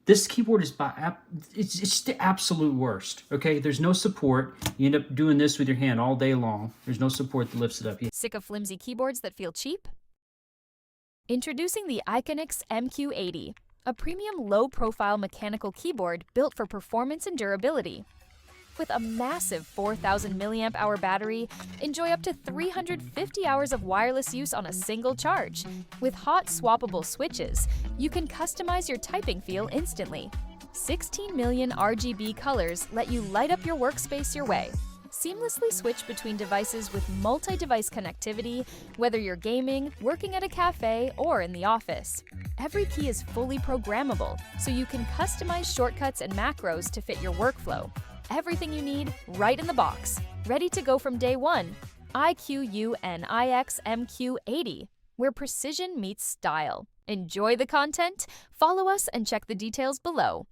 This keyboard is it's the absolute worst, okay? There's no support. You end up doing this with your hand all day long. There's no support that lifts it up. Sick of flimsy keyboards that feel cheap? Introducing the IQUNIX MQ80, a premium low-profile mechanical keyboard built for performance and durability. With a massive 4,000 mAh battery, enjoy up to 350 hours of wireless use on a single charge. With hot-swappable switches, you can customize your typing feel instantly. 16 million RGB colors let you light up your workspace your way. Seamlessly switch between devices with multi-device connectivity, whether you're gaming, working at a cafe, or in the office. Every key is fully programmable, so you can customize shortcuts and macros to fit your workflow. Everything you need right in the box, ready to go from day one. IQUNIX MQ80, where precision meets style. Enjoy the content? Follow us and check the details below.